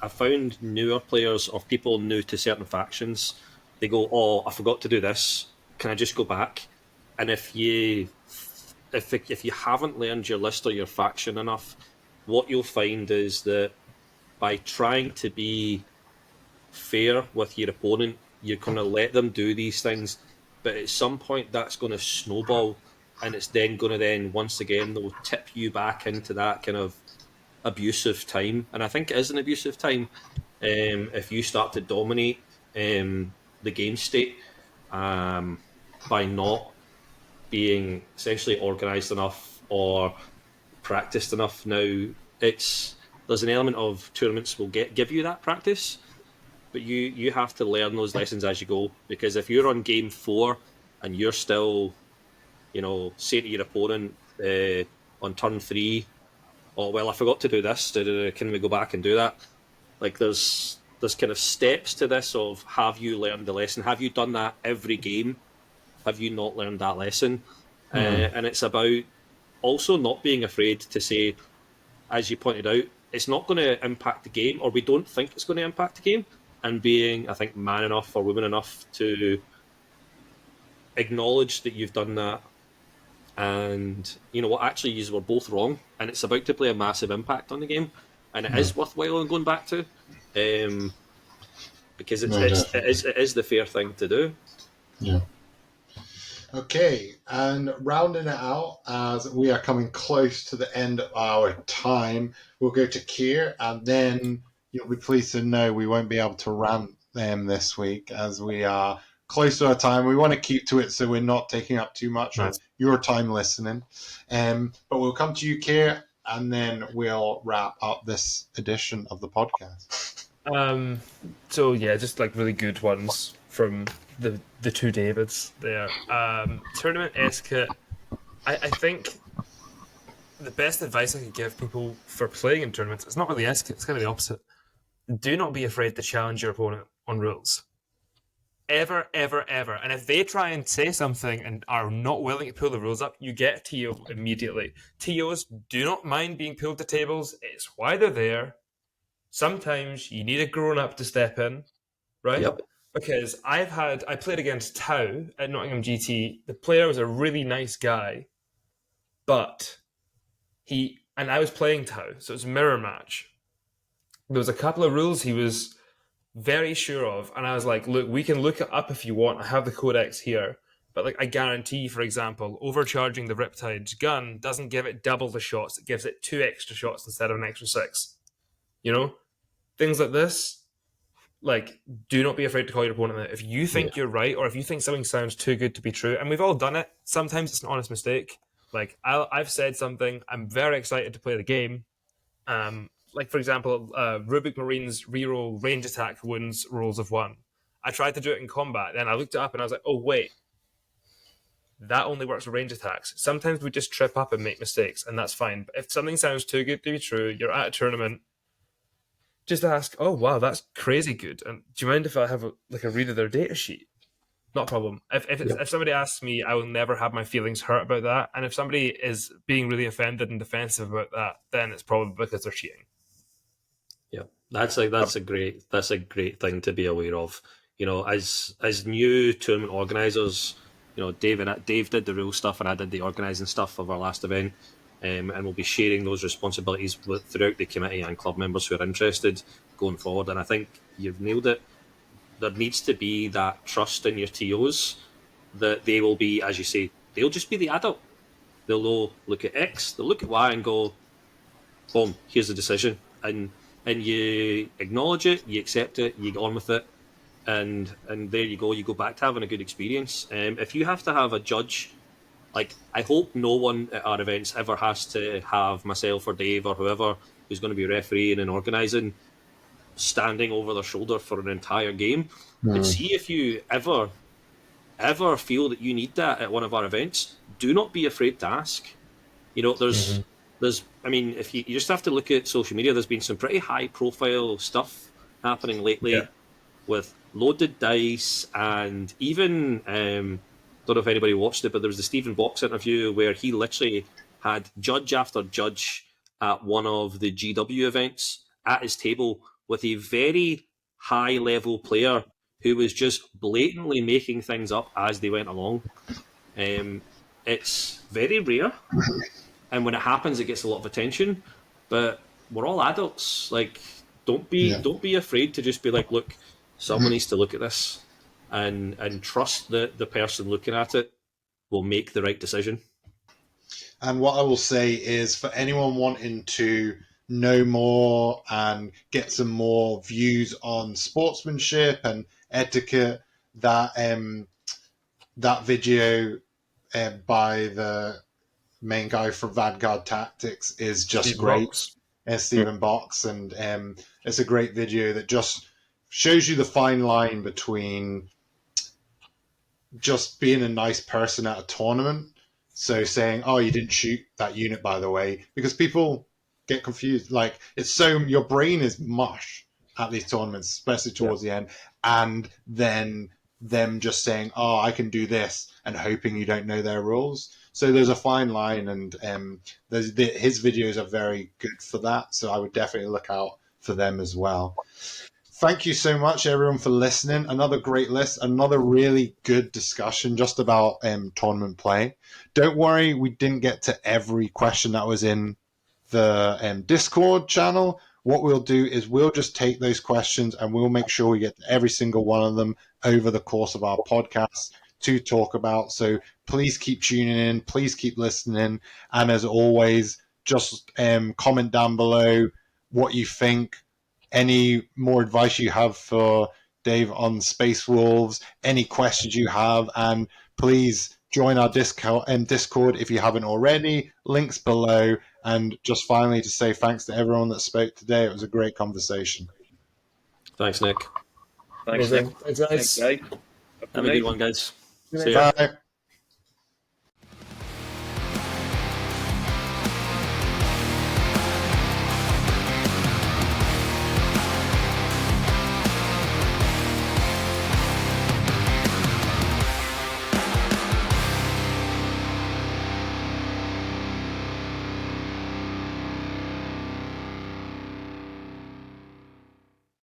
S2: I found newer players, or people new to certain factions, they go, "Oh, I forgot to do this. Can I just go back?" And if you haven't learned your list or your faction enough, what you'll find is that by trying to be fair with your opponent, you're going to let them do these things, but at some point that's going to snowball, and it's then going to once again they'll tip you back into that kind of abusive time. And I think it is an abusive time if you start to dominate the game state by not being essentially organised enough or practiced enough. Now, there's an element of tournaments will give you that practice, but you have to learn those lessons as you go, because if you're on game 4 and you're still, saying to your opponent on turn 3, "Oh, well, I forgot to do this, can we go back and do that?" Like, there's kind of steps to this of, have you learned the lesson? Have you done that every game? Have you not learned that lesson? And it's about also not being afraid to say, as you pointed out, it's not going to impact the game, or we don't think it's going to impact the game, and being, I think, man enough or woman enough to acknowledge that you've done that, and you know what, actually you were both wrong, and it's about to play a massive impact on the game, and it is worthwhile going back to, because it is the fair thing to do.
S1: Yeah. Okay, and rounding it out, as we are coming close to the end of our time, we'll go to Kier, and then you'll be pleased to know we won't be able to rant them this week, as we are close to our time. We want to keep to it so we're not taking up too much of your time listening. But we'll come to you, Kier, and then we'll wrap up this edition of the podcast.
S3: So yeah, just like really good ones from the two Davids there. Tournament etiquette. I think the best advice I could give people for playing in tournaments, it's not really etiquette, it's kind of the opposite. Do not be afraid to challenge your opponent on rules. Ever, ever, ever. And if they try and say something and are not willing to pull the rules up, you get a TO immediately. TOs do not mind being pulled to tables. It's why they're there. Sometimes you need a grown-up to step in, right?
S2: Yep.
S3: Because I played against Tau at Nottingham GT. The player was a really nice guy, but I was playing Tau, so it was a mirror match. There was a couple of rules he was very sure of, and I was like, look, we can look it up if you want. I have the codex here. But like, I guarantee, for example, overcharging the Riptide's gun doesn't give it double the shots. It gives it 2 extra shots instead of an extra 6. You know? Things like this, like, do not be afraid to call your opponent out. If you think you're right, or if you think something sounds too good to be true, and we've all done it, sometimes it's an honest mistake. Like, I've said something, I'm very excited to play the game. Like, for example, Rubik Marines reroll range attack wounds rolls of 1. I tried to do it in combat, then I looked it up and I was like, oh, wait. That only works with range attacks. Sometimes we just trip up and make mistakes, and that's fine. But if something sounds too good to be true, you're at a tournament, just ask, oh, wow, that's crazy good. And do you mind if I have a read of their data sheet? Not a problem. If somebody asks me, I will never have my feelings hurt about that. And if somebody is being really offended and defensive about that, then it's probably because they're cheating.
S2: Yeah, that's a great thing to be aware of. You know, as new tournament organisers, you know, Dave did the rule stuff and I did the organising stuff of our last event, and we'll be sharing those responsibilities throughout the committee and club members who are interested going forward. And I think you've nailed it. There needs to be that trust in your TOs that they will be, as you say, they'll just be the adult. They'll look at X, they'll look at Y and go, boom, here's the decision. And you acknowledge it, you accept it, you get on with it, and there you go. You go back to having a good experience. If you have to have a judge, like, I hope no one at our events ever has to have myself or Dave or whoever who's going to be refereeing and organising standing over their shoulder for an entire game. But see if you ever feel that you need that at one of our events, do not be afraid to ask. You know, there's, I mean, if you just have to look at social media, there's been some pretty high profile stuff happening lately with loaded dice, and even, don't know if anybody watched it, but there was the Stephen Box interview where he literally had judge after judge at one of the GW events at his table with a very high level player who was just blatantly making things up as they went along. It's very rare, and when it happens, it gets a lot of attention. But we're all adults. Like, don't be afraid to just be like, look, someone needs to look at this, and trust that the person looking at it will make the right decision.
S1: And what I will say is, for anyone wanting to know more and get some more views on sportsmanship and etiquette, that that video by the main guy from Vanguard Tactics is just
S3: Steve
S1: great.
S3: Box.
S1: Stephen Box, and it's a great video that just shows you the fine line between just being a nice person at a tournament. So saying, "Oh, you didn't shoot that unit, by the way," because people get confused. Like, it's so, your brain is mush at these tournaments, especially towards the end, and then them just saying, "Oh, I can do this," and hoping you don't know their rules. So there's a fine line, and his videos are very good for that. So I would definitely look out for them as well. Thank you so much, everyone, for listening. Another great list, another really good discussion just about tournament play. Don't worry, we didn't get to every question that was in the Discord channel. What we'll do is we'll just take those questions and we'll make sure we get to every single one of them over the course of our podcast to talk about. So please keep tuning in, please keep listening, and as always, just comment down below what you think, any more advice you have for Dave on Space Wolves, any questions you have, and please join our Discord if you haven't already. Links below. And just finally to say thanks to everyone that spoke today. It was a great conversation.
S2: Thanks, Nick.
S4: Thanks, Nick.
S3: Thanks, guys.
S4: Thanks, guys.
S2: Have a good one, guys.
S3: Good
S2: See ya.
S1: Bye.